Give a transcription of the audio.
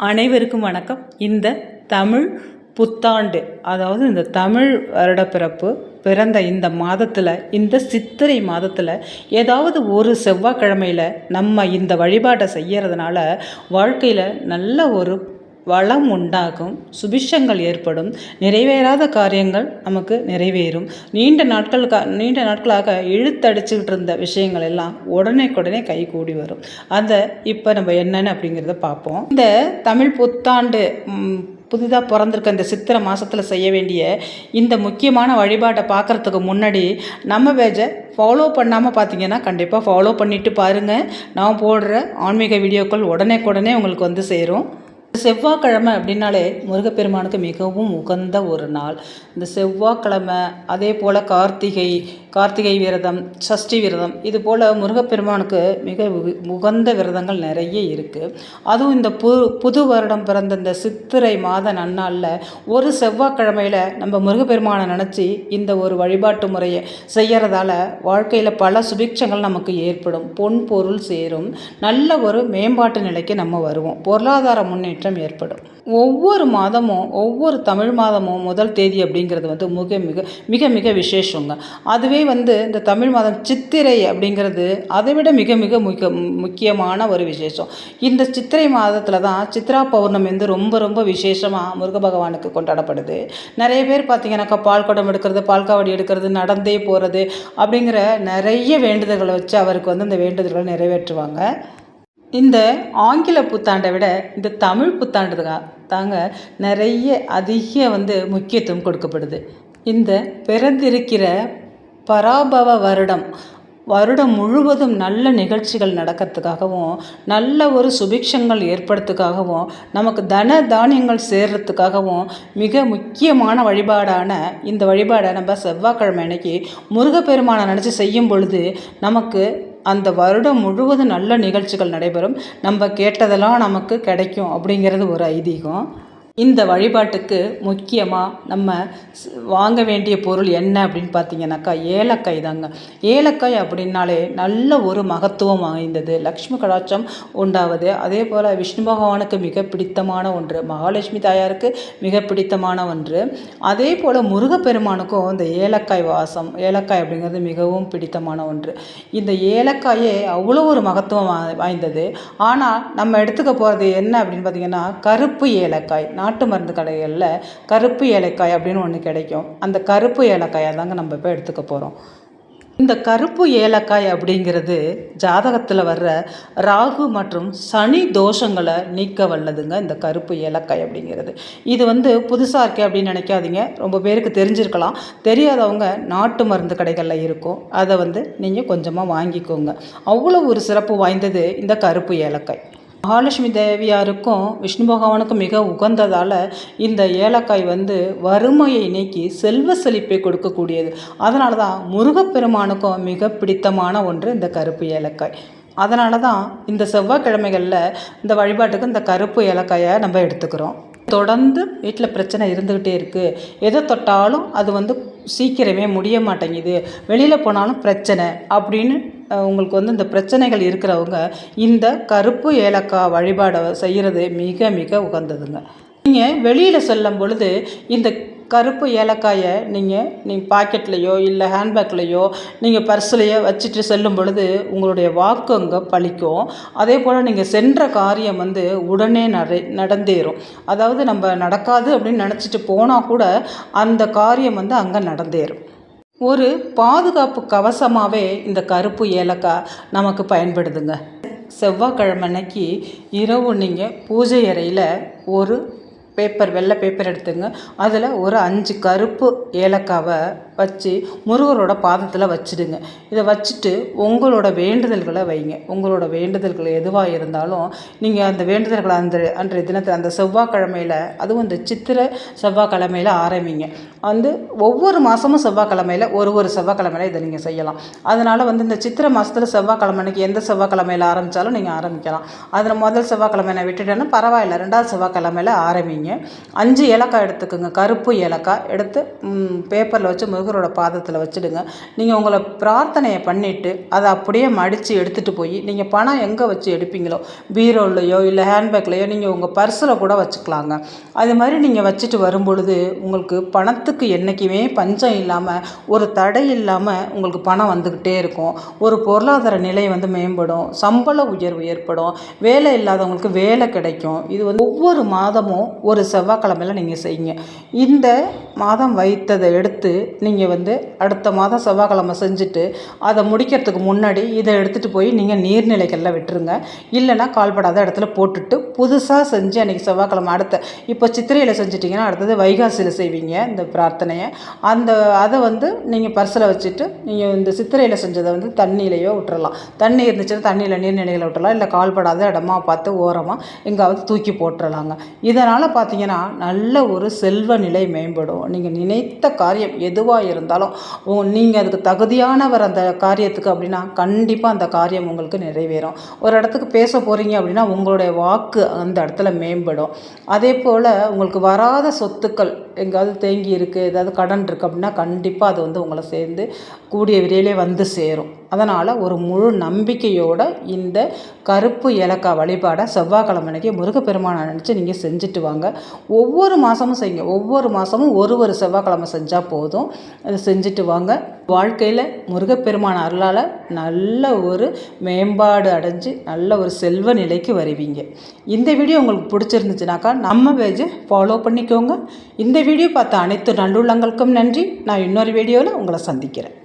அனைவருக்கும் வணக்கம். இந்த தமிழ் புத்தாண்டு, அதாவது இந்த தமிழ் வருடப்பிறப்பு பிறந்த இந்த மாதத்தில், இந்த சித்திரை மாதத்தில் ஏதாவது ஒரு செவ்வாய்க்கிழமையில் நம்ம இந்த வழிபாட்டை செய்கிறதுனால வாழ்க்கையில் நல்ல ஒரு வளம் உண்டாகும், சுபிஷங்கள் ஏற்படும், நிறைவேறாத காரியங்கள் நமக்கு நிறைவேறும். நீண்ட நாட்களாக இழுத்தடிச்சுக்கிட்டு இருந்த விஷயங்கள் எல்லாம் உடனே கைகூடி வரும். அதை இப்போ நம்ம என்னென்னு அப்படிங்கிறத பார்ப்போம். இந்த தமிழ் புத்தாண்டு புதிதாக பிறந்திருக்க இந்த சித்திரை மாதத்தில் செய்ய வேண்டிய இந்த முக்கியமான வழிபாட்டை பார்க்குறதுக்கு முன்னாடி நம்ம பேஜை ஃபாலோ பண்ணாமல் பார்த்தீங்கன்னா கண்டிப்பாக ஃபாலோ பண்ணிவிட்டு பாருங்கள். நான் போடுற ஆன்மீக வீடியோக்கள் உடனே உங்களுக்கு வந்து சேரும். செவ்வாய்க்கிழமை அப்படின்னாலே முருகப்பெருமானுக்கு மிகவும் உகந்த ஒரு நாள். இந்த செவ்வாய்க்கிழமை, அதே போல் கார்த்திகை விரதம், சஷ்டி விரதம், இது போல் முருகப்பெருமானுக்கு மிக உகந்த விரதங்கள் நிறைய இருக்குது. அதுவும் இந்த புது வருடம் பிறந்த இந்த சித்திரை மாத நன்னாளில் ஒரு செவ்வாய்க்கிழமையில் நம்ம முருகப்பெருமானை நினச்சி இந்த ஒரு வழிபாட்டு முறையை செய்கிறதால வாழ்க்கையில் பல சுபிக்ஷங்கள் நமக்கு ஏற்படும், பொன் பொருள் சேரும், நல்ல ஒரு மேம்பாட்டு நிலைக்கு நம்ம வருவோம், பொருளாதார முன்னேற்றம் ஏற்படும். ஒவ்வொரு மாதமும், ஒவ்வொரு தமிழ் மாதமும் முதல் தேதி அப்படிங்கிறது வந்து மிக மிக விசேஷங்க. அதுவே வந்து இந்த தமிழ் மாதம் சித்திரை அப்படிங்கிறது அதை விட மிக முக்கியமான ஒரு விசேஷம். இந்த சித்திரை மாதத்தில் தான் சித்ரா பௌர்ணமி வந்து ரொம்ப விசேஷமாக முருக பகவானுக்கு கொண்டாடப்படுது. நிறைய பேர் பார்த்தீங்கன்னாக்கா பால் குடம் எடுக்கிறது, பால்காவடி எடுக்கிறது, நடந்தே போகிறது அப்படிங்கிற நிறைய வேண்டுதல்களை வச்சு அவருக்கு வந்து இந்த வேண்டுதல்களை நிறைவேற்றுவாங்க. இந்த ஆங்கில புத்தாண்டை விட இந்த தமிழ் புத்தாண்டு தாங்க அதிக வந்து முக்கியத்துவம் கொடுக்கப்படுது. இந்த பிறந்திருக்கிற பராபவ வருடம் முழுவதும் நல்ல நிகழ்ச்சிகள் நடக்கிறதுக்காகவும், நல்ல ஒரு சுபிக்ஷங்கள் ஏற்படுறதுக்காகவும், நமக்கு தன தானியங்கள் சேர்றதுக்காகவும் மிக முக்கியமான வழிபாடான இந்த வழிபாடை நம்ம செவ்வாய்க்கிழமை அன்னைக்கு முருகப்பெருமானை நினச்சி செய்யும் பொழுது நமக்கு அந்த வருடம் முழுவதும் நல்ல நிகழ்ச்சிகள் நடைபெறும், நம்ம கேட்டதெல்லாம் நமக்கு கிடைக்கும் அப்படிங்கிறது ஒரு ஐதீகம். இந்த வழிபாட்டுக்கு முக்கியமாக நம்ம வாங்க வேண்டிய பொருள் என்ன அப்படின்னு பார்த்தீங்கன்னாக்கா ஏலக்காய் தாங்க. ஏலக்காய் அப்படின்னாலே நல்ல ஒரு மகத்துவம் வாய்ந்தது, லக்ஷ்மி கடாட்சம் உண்டாவது. அதே போல் விஷ்ணு பகவானுக்கு மிக பிடித்தமான ஒன்று, மகாலட்சுமி தாயாருக்கு மிக பிடித்தமான ஒன்று. அதே போல் முருகப்பெருமானுக்கும் இந்த ஏலக்காய் அப்படிங்கிறது மிகவும் பிடித்தமான ஒன்று. இந்த ஏலக்காயே அவ்வளோ ஒரு மகத்துவம் வாய்ந்தது. ஆனால் நம்ம எடுத்துக்க போகிறது என்ன அப்படின்னு பார்த்தீங்கன்னா கருப்பு ஏலக்காய். நாட்டு மருந்து கடைகளில் கருப்பு ஏலக்காய் அப்படின்னு ஒன்று கிடைக்கும். அந்த கருப்பு ஏலக்காயை தாங்க நம்ம இப்போ எடுத்துக்க போகிறோம். இந்த கருப்பு ஏலக்காய் அப்படிங்கிறது ஜாதகத்தில் வர்ற ராகு மற்றும் சனி தோஷங்களை நீக்க வல்லதுங்க. இந்த கருப்பு ஏலக்காய் அப்படிங்கிறது இது வந்து புதுசாக இருக்கே அப்படின்னு நினைக்காதீங்க. ரொம்ப பேருக்கு தெரிஞ்சிருக்கலாம், தெரியாதவங்க நாட்டு மருந்து கடைகளில் இருக்கும், அதை வந்து நீங்கள் கொஞ்சமாக வாங்கிக்கோங்க. அவ்வளோ ஒரு சிறப்பு வாய்ந்தது இந்த கருப்பு ஏலக்காய். மகாலட்சுமி தேவியாருக்கும் விஷ்ணு பகவானுக்கும் மிக உகந்ததால் இந்த ஏலக்காய் வந்து வறுமையை நீக்கி செல்வ செழிப்பை கொடுக்கக்கூடியது. அதனால தான் முருகப்பெருமானுக்கும் மிக பிடித்தமான ஒன்று இந்த கருப்பு ஏலக்காய். அதனால தான் இந்த செவ்வாய்க்கிழமைகளில் இந்த வழிபாட்டுக்கு இந்த கருப்பு ஏலக்காயை நம்ம எடுத்துக்கிறோம். தொடர்ந்து வீட்டில் பிரச்சனை இருந்துக்கிட்டே இருக்குது, எதை தொட்டாலும் அது வந்து சீக்கிரமே முடிய மாட்டேங்குது, வெளியில் போனாலும் பிரச்சனை அப்படின்னு உங்களுக்கு வந்து இந்த பிரச்சனைகள் இருக்கிறவங்க இந்த கருப்பு ஏலக்காய் வழிபாடை செய்கிறது மிக உகந்ததுங்க. நீங்கள் வெளியில் செல்லும் பொழுது இந்த கருப்பு ஏலக்காயை நீங்கள் பாக்கெட்லேயோ இல்லை ஹேண்ட்பேக்லேயோ நீங்கள் பர்ஸ்லேயோ வச்சுட்டு செல்லும் பொழுது உங்களுடைய வாக்கு அங்கே பலிக்கும். அதே போல் நீங்கள் சென்ற காரியம் வந்து உடனே நடந்தேறும். அதாவது நம்ம நடக்காது அப்படின்னு நினச்சிட்டு போனால் கூட அந்த காரியம் வந்து அங்கே நடந்தேறும். ஒரு பாதுகாப்பு கவசமாகவே இந்த கருப்பு ஏலக்காய் நமக்கு பயன்படுதுங்க. செவ்வாய்க்கிழமை அன்னைக்கு இரவு நீங்கள் பூஜை அறையில் ஒரு வெள்ளை பேப்பர் எடுத்துங்க, அதில் ஒரு 5 கருப்பு ஏலக்காவை வச்சு முருகரோட பாதத்தில் வச்சுடுங்க. இதை வச்சுட்டு உங்களோட வேண்டுதல்களை வைங்க. உங்களோட வேண்டுதல்கள் எதுவாக இருந்தாலும் நீங்கள் அந்த வேண்டுதல்களை அன்றைய தினத்தில் அந்த செவ்வாய்க்கிழமையில், அதுவும் இந்த சித்திரை செவ்வாய்க்கிழமையில் ஆரம்பிங்க. வந்து ஒவ்வொரு மாதமும் செவ்வாய்க்கிழமையில் ஒரு செவ்வாய்க்கிழமையில் இதை நீங்கள் செய்யலாம். அதனால் வந்து இந்த சித்திரை மாதத்தில் செவ்வாய்க்கிழமைக்கு எந்த செவ்வாய்க்கிழமையில் ஆரம்பித்தாலும் நீங்கள் ஆரம்பிக்கலாம். அதில் முதல் செவ்வாய்க்கிழமை நான் விட்டுட்டேன்னா பரவாயில்ல, 2வது செவ்வாய்க்கிழமையில் ஆரம்பிங்க. 5 ஏலக்காய் எடுத்துக்கோங்க, கருப்பு ஏலக்காய் எடுத்து பேப்பரில் வச்சு முருகரோட பாதத்தில் வச்சுடுங்க. நீங்கள் உங்களை பிரார்த்தனையை பண்ணிவிட்டு அதை அப்படியே மடித்து எடுத்துகிட்டு போய் நீங்கள் பணம் எங்கே வச்சு எடுப்பீங்களோ, பீரோலையோ இல்லை ஹேண்ட்பேக்லேயோ நீங்கள் உங்கள் பர்ஸில் கூட வச்சுக்கலாங்க. அது மாதிரி நீங்கள் வச்சுட்டு வரும்பொழுது உங்களுக்கு பணத்துக்கு என்றைக்குமே பஞ்சம் இல்லாமல், ஒரு தடை இல்லாமல் உங்களுக்கு பணம் வந்துக்கிட்டே இருக்கும். ஒரு பொருளாதார நிலை வந்து மேம்படும், சம்பள உயர்வு ஏற்படும், வேலை இல்லாதவங்களுக்கு வேலை கிடைக்கும். இது வந்து ஒவ்வொரு மாதமும் ஒரு செவ்வாய்க்கிழமையில் நீங்கள் செய்யுங்க. இந்த மாதம் வைத்ததை எடுத்து நீங்கள் வந்து அடுத்த மாதம் செவ்வாய்க்கிழமை செஞ்சுட்டு அதை முடிக்கிறதுக்கு முன்னாடி இதை எடுத்துகிட்டு போய் நீங்கள் நீர்நிலைகளில் விட்டுருங்க. இல்லைன்னா கால்படாத இடத்துல போட்டுட்டு புதுசாக செஞ்சு அன்றைக்கி செவ்வாய்க்கிழமை இப்போ சித்திரையில் செஞ்சிட்டிங்கன்னா அடுத்தது வைகாசியில் செய்வீங்க இந்த பிரார்த்தனையை. அதை வந்து நீங்கள் பர்ஸில் வச்சுட்டு நீங்கள் இந்த சித்திரையில் செஞ்சதை வந்து தண்ணியிலையோ விட்டுறலாம். தண்ணி இருந்துச்சுன்னா தண்ணியில் நீர்நிலைகளை விட்டுறலாம். இல்லை கால்படாத இடமா பார்த்து ஓரமாக எங்காவது தூக்கி போட்டுடலாங்க. இதனால் பார்த்தீங்கன்னா நல்ல ஒரு செல்வ நிலை மேம்படும். நீங்கள் நினைத்த காரியம் எதுவாக இருந்தாலும் நீங்கள் அதுக்கு தகுதியானவர் அந்த காரியத்துக்கு அப்படின்னா கண்டிப்பாக அந்த காரியம் உங்களுக்கு நிறைவேறும். ஒரு இடத்துக்கு பேச போகிறீங்க அப்படின்னா உங்களுடைய வாக்கு அந்த இடத்துல மேம்படும். அதே போல் உங்களுக்கு வராத சொத்துக்கள் எங்காவது தேங்கி இருக்குது, ஏதாவது கடன் இருக்குது அப்படின்னா கண்டிப்பாக அது வந்து உங்களை சேர்ந்து கூடிய விரையிலே வந்து சேரும். அதனால் ஒரு முழு நம்பிக்கையோடு இந்த கருப்பு ஏலக்காய் வழிபாடை செவ்வாய்க்கிழமை அன்னைக்கு முருகப்பெருமானை நினச்சி நீங்கள் செஞ்சுட்டு வாங்க. ஒவ்வொரு மாதமும் செய்யுங்க. ஒவ்வொரு மாதமும் ஒரு செவ்வாய்க்கிழமை செஞ்சால் போதும். அதை செஞ்சுட்டு வாங்க. வாழ்க்கையில் முருகப்பெருமான அருளால் நல்ல ஒரு மேம்பாடு அடைஞ்சு நல்ல ஒரு செல்வ நிலைக்கு வருவீங்க. இந்த வீடியோ உங்களுக்கு பிடிச்சிருந்துச்சுனாக்கா நம்ம பேஜை ஃபாலோ பண்ணிக்கோங்க. இந்த வீடியோ பார்த்த அனைத்து நல்லுள்ளங்களுக்கும் நன்றி. நான் இன்னொரு வீடியோவில் உங்களை சந்திக்கிறேன்.